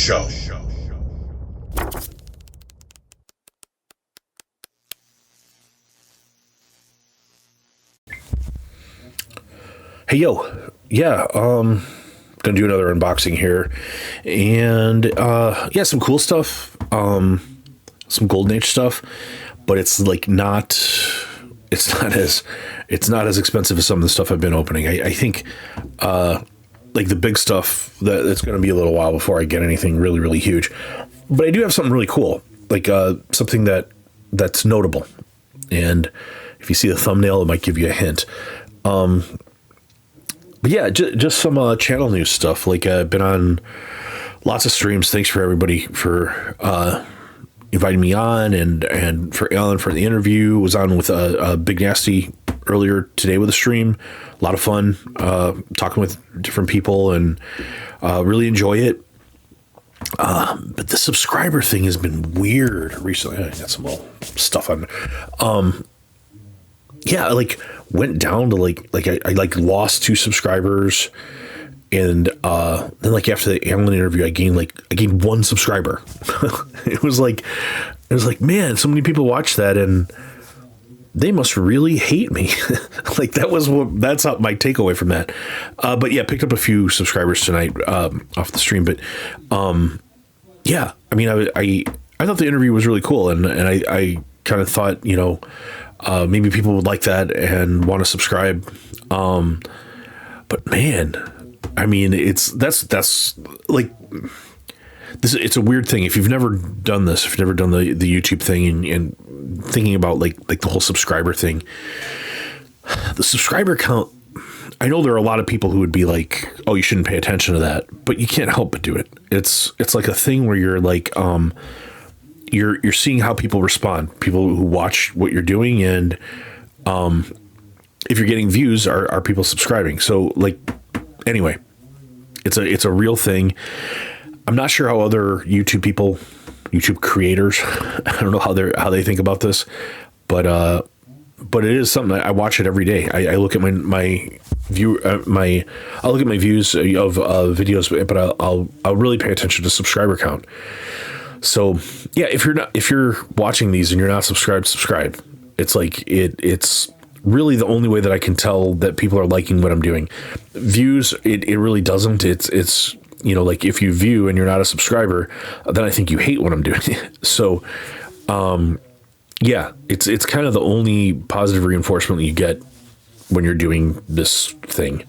Show. Hey, yo. Yeah, gonna do another unboxing here. And, yeah, some cool stuff. Some Golden Age stuff. But it's like it's not as expensive as some of the stuff I've been opening. I think, like the big stuff, it's going to be a little while before I get anything really, really huge. But I do have something really cool, like something that's notable. And if you see the thumbnail, it might give you a hint. But yeah, just some channel news stuff. Like I've been on lots of streams. Thanks for everybody for inviting me on, and for Alan for the interview. Was on with Big Nasty earlier today with a stream. A lot of fun talking with different people, and really enjoy it. But the subscriber thing has been weird recently. I got some little stuff on. Yeah, I like went down to like I like lost 2 subscribers, and then like after the Alan interview, I gained 1 subscriber. It was like, man, so many people watch that and they must really hate me. Like that's my takeaway from that. But yeah, picked up a few subscribers tonight off the stream. But yeah, I mean, I thought the interview was really cool, and I kind of thought, maybe people would like that and want to subscribe. But man, I mean, that's like this. It's a weird thing. If you've never done this, if you've never done the YouTube thing and thinking about like the whole subscriber thing, the subscriber count, I know there are a lot of people who would be like, oh, you shouldn't pay attention to that, but you can't help but do it. It's like a thing where you're like, you're seeing how people respond, people who watch what you're doing. And, if you're getting views, are people subscribing? So like, anyway, it's a real thing. I'm not sure how other YouTube creators, I don't know how they think about this, but it is something. I watch it every day. I look at my view, I'll look at my views of videos, but I'll really pay attention to subscriber count. So yeah, if you're watching these and you're not subscribe. It's like, it's really the only way that I can tell that people are liking what I'm doing. Views, it really doesn't. It's like if you view and you're not a subscriber, then I think you hate what I'm doing. So, yeah, it's kind of the only positive reinforcement that you get when you're doing this thing.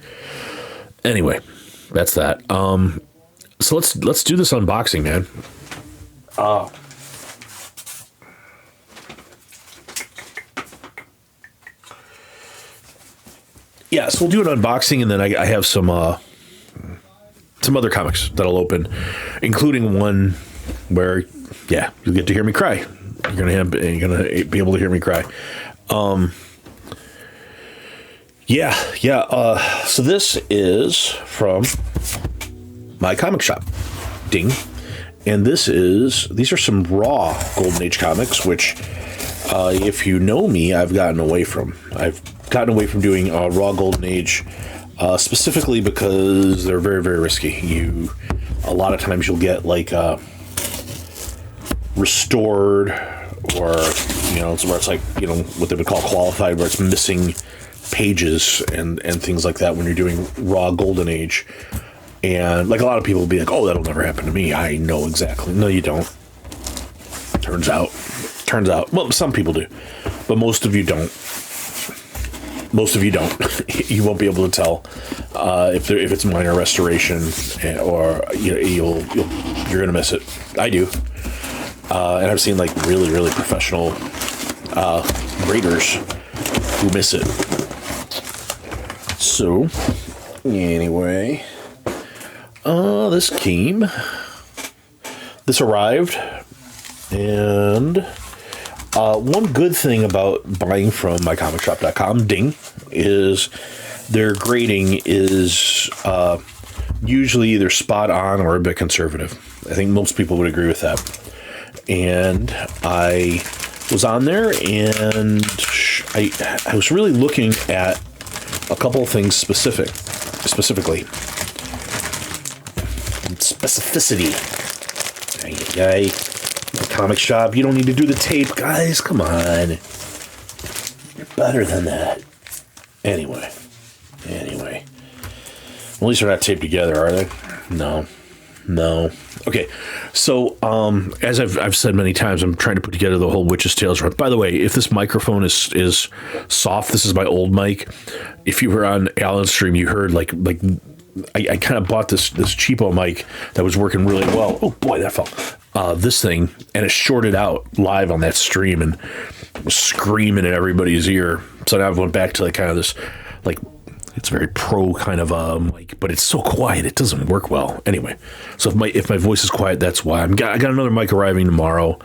Anyway, that's that. So let's do this unboxing, man. Yeah, so we'll do an unboxing, and then I have some other comics that'll open, including one where, yeah, you'll get to hear me cry. You're gonna be able to hear me cry. So this is from my comic shop, Ding, and these are some raw Golden Age comics, which, if you know me, I've gotten away from. I've gotten away from doing raw Golden Age, specifically because they're very, very risky. A lot of times you'll get like restored, or where it's like what they would call qualified, where it's missing pages and things like that when you're doing raw Golden Age. And like a lot of people will be like, oh, that'll never happen to me. I know exactly. No, you don't. Turns out, well, some people do, but most of you don't. You won't be able to tell if it's minor restoration, or you're gonna miss it. I do, and I've seen like really, really professional graders who miss it. So anyway, this arrived, and one good thing about buying from mycomicshop.com, Ding, is their grading is usually either spot on or a bit conservative. I think most people would agree with that. And I was on there, and I was really looking at a couple of things specifically. Specificity. guy. The comic shop. You don't need to do the tape, guys. Come on. You're better than that. Anyway. At least they're not taped together, are they? No. Okay, so as I've said many times, I'm trying to put together the whole Witch's Tales run. By the way, if this microphone is soft, this is my old mic. If you were on Alan's stream, you heard like I kind of bought this cheapo mic that was working really well. Oh boy, that fell. This thing, and it shorted out live on that stream and was screaming in everybody's ear. So now I went back to like kind of this like. It's very pro kind of mic, but it's so quiet it doesn't work well. Anyway, so if my voice is quiet, that's why. I got another mic arriving tomorrow.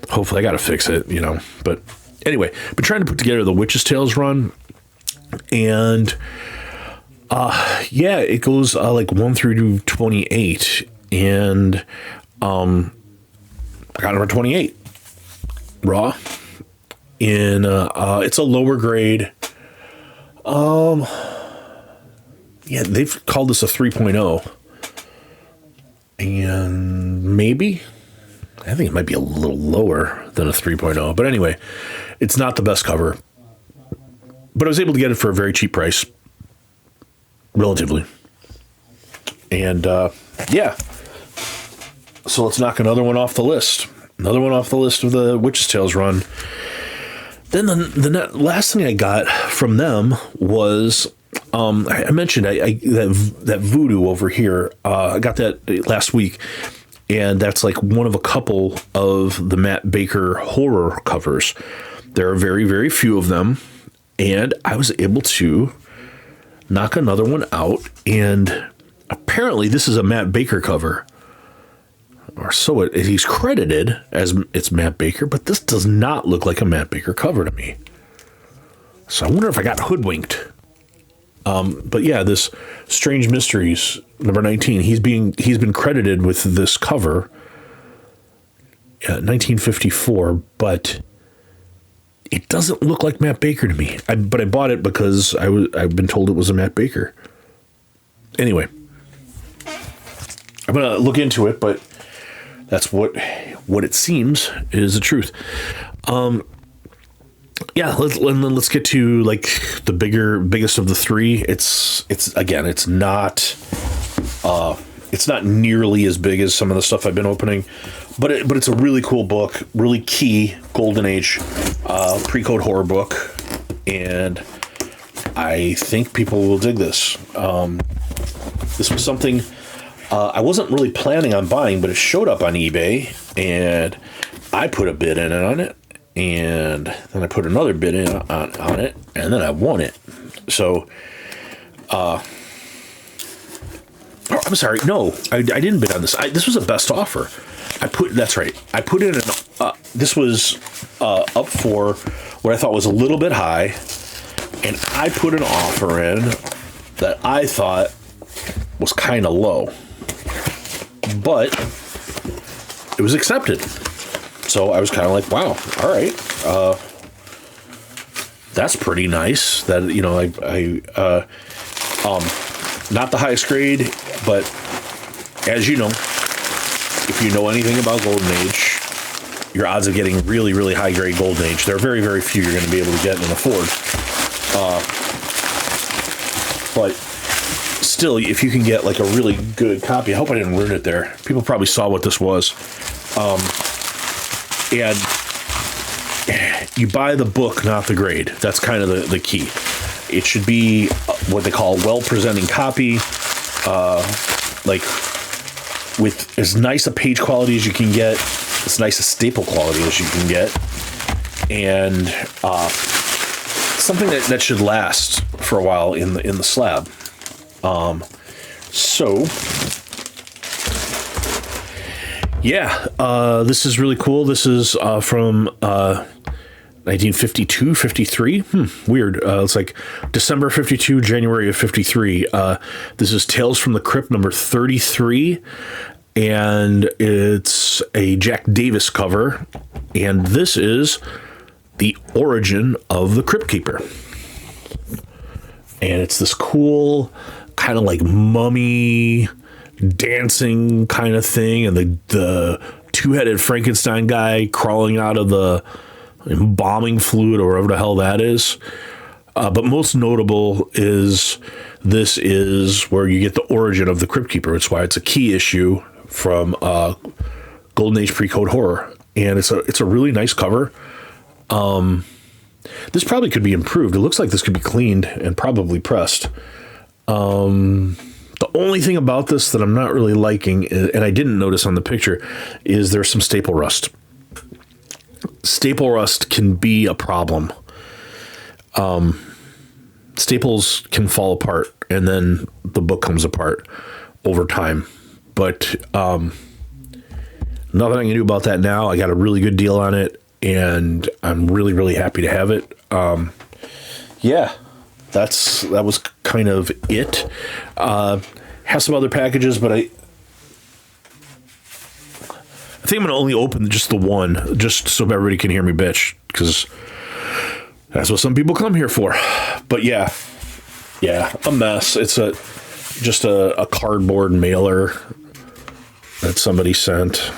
Hopefully, I got to fix it, But anyway, been trying to put together the Witch's Tales run, and it goes like 1 through 28, and I got number 28 raw. In it's a lower grade. Yeah, they've called this a 3.0. And maybe, I think it might be a little lower than a 3.0. But anyway, it's not the best cover. But I was able to get it for a very cheap price. Relatively. And, so let's knock another one off the list. Another one off the list of the Witch's Tales run. Then the last thing I got from them was... I mentioned that Voodoo over here. I got that last week, and that's like one of a couple of the Matt Baker horror covers. There are very, very few of them, and I was able to knock another one out. And apparently, this is a Matt Baker cover, or so he's credited as it's Matt Baker. But this does not look like a Matt Baker cover to me. So I wonder if I got hoodwinked. But yeah, this Strange Mysteries number 19. He's been credited with this cover, 1954, but it doesn't look like Matt Baker to me. But I bought it because I've been told it was a Matt Baker. Anyway, I'm gonna look into it, but that's what it seems is the truth. Yeah, let's get to like the biggest of the three. It's not nearly as big as some of the stuff I've been opening, but it's a really cool book, really key Golden Age pre-code horror book, and I think people will dig this. This was something I wasn't really planning on buying, but it showed up on eBay, and I put a bid in on it. And then I put another bid in on it, and then I won it. So, I'm sorry. No, I didn't bid on this. This was a best offer. That's right. I put in this was up for what I thought was a little bit high, and I put an offer in that I thought was kind of low, but it was accepted. So I was kind of like, wow, all right. That's pretty nice that, not the highest grade, but as you know, if you know anything about Golden Age, your odds of getting really, really high grade Golden Age, there are very, very few you're going to be able to get and afford. But still, if you can get like a really good copy, I hope I didn't ruin it there. People probably saw what this was. And you buy the book, not the grade. That's kind of the key. It should be what they call a well-presenting copy, like with as nice a page quality as you can get, as nice a staple quality as you can get, and something that should last for a while in the slab. Yeah, this is really cool. This is from 1952, 53. Weird. It's like December 52, January of 53. This is Tales from the Crypt number 33, and it's a Jack Davis cover, and this is the origin of the Crypt Keeper. And it's this cool kind of like mummy dancing kind of thing, and the two-headed Frankenstein guy crawling out of the embalming fluid or whatever the hell that is. But most notable is this is where you get the origin of the Crypt Keeper. It's why it's a key issue from Golden Age Pre-Code Horror, and it's a really nice cover. This probably could be improved. It looks like this could be cleaned and probably pressed. The only thing about this that I'm not really liking, and I didn't notice on the picture, is there's some staple rust. Staple rust can be a problem. Staples can fall apart, and then the book comes apart over time. But nothing I can do about that now. I got a really good deal on it, and I'm really, really happy to have it. Yeah, that was kind of it. Have some other packages, but I think I'm going to only open just the one, just so everybody can hear me bitch, because that's what some people come here for. But yeah, a mess. It's just a cardboard mailer that somebody sent.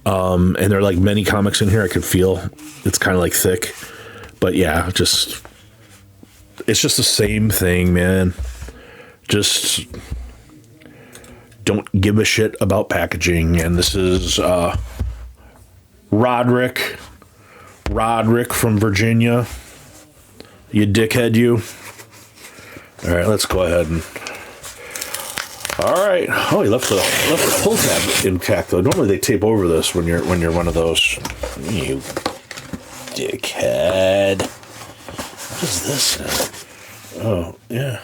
And there are like many comics in here. I could feel it's kind of like thick, but yeah, it's just the same thing, man. Just don't give a shit about packaging. And this is Roderick from Virginia. You dickhead, you. All right, let's go ahead and. All right. Oh, he left the pull tab intact though. Normally they tape over this when you're one of those. You dickhead. What is this now? Oh yeah.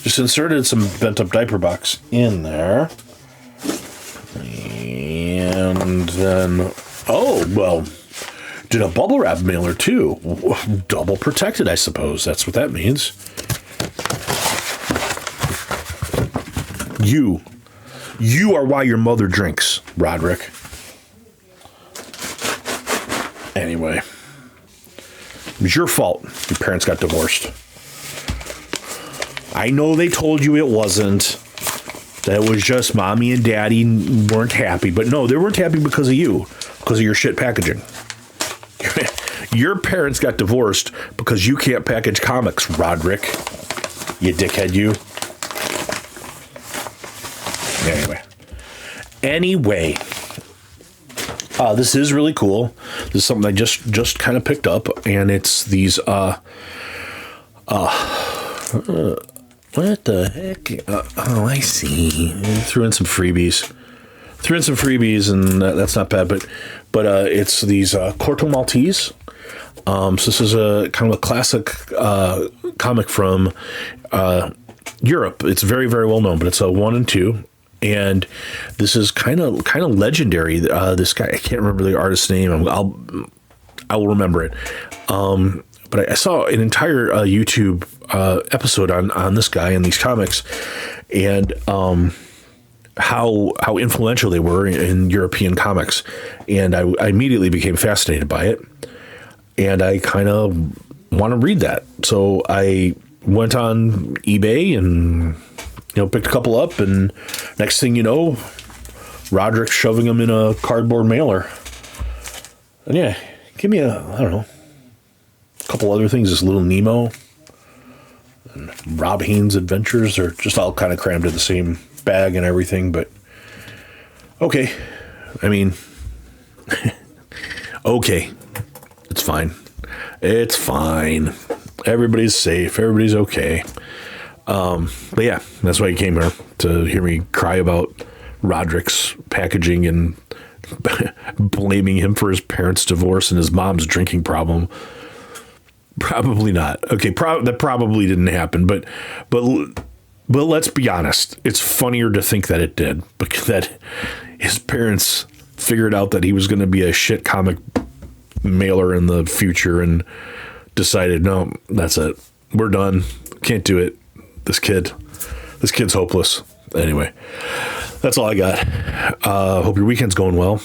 Just inserted some bent up diaper box in there, and then did a bubble wrap mailer too. Double protected, I suppose. That's what that means. You are why your mother drinks, Roderick. Anyway, it was your fault. Your parents got divorced. I know they told you it wasn't. That was just mommy and daddy weren't happy. But no, they weren't happy because of you. Because of your shit packaging. Your parents got divorced because you can't package comics, Roderick. You dickhead, you. Anyway, this is really cool. This is something I just kind of picked up, and it's these what the heck? Oh, I see. Threw in some freebies, and that's not bad. But it's these Corto Maltese. So this is a kind of a classic comic from Europe. It's very, very well known, but it's a 1 and 2. And this is kind of legendary. This guy, I can't remember the artist's name. I will remember it. But I saw an entire YouTube episode on this guy and these comics, and how influential they were in European comics. And I immediately became fascinated by it, and I kind of want to read that. So I went on eBay and picked a couple up, and next thing you know, Roderick's shoving them in a cardboard mailer. And yeah, give me a couple other things. This Little Nemo and Rob Haynes' Adventures are just all kind of crammed in the same bag and everything, but okay. I mean, okay. It's fine. It's fine. Everybody's safe. Everybody's okay. But yeah, that's why you came here, to hear me cry about Roderick's packaging and blaming him for his parents' divorce and his mom's drinking problem. Probably not. Okay, that probably didn't happen, but let's be honest. It's funnier to think that it did, because that his parents figured out that he was going to be a shit comic mailer in the future and decided, no, that's it. We're done. Can't do it. This kid's hopeless. Anyway, that's all I got. Hope your weekend's going well.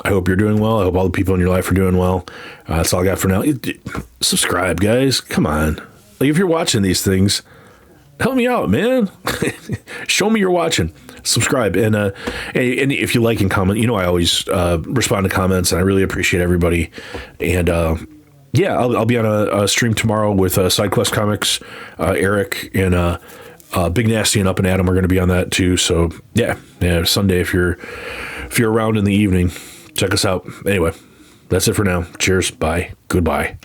I hope you're doing well. I hope all the people in your life are doing well. That's all I got for now. Subscribe, guys. Come on. Like, if you're watching these things, help me out, man. Show me you're watching. Subscribe. And if you like and comment, I always respond to comments, and I really appreciate everybody. And yeah, I'll be on a stream tomorrow with SideQuest Comics. Eric and Big Nasty and Up and Adam are going to be on that too. So yeah, Sunday, if you're around in the evening, check us out. Anyway, that's it for now. Cheers. Bye. Goodbye.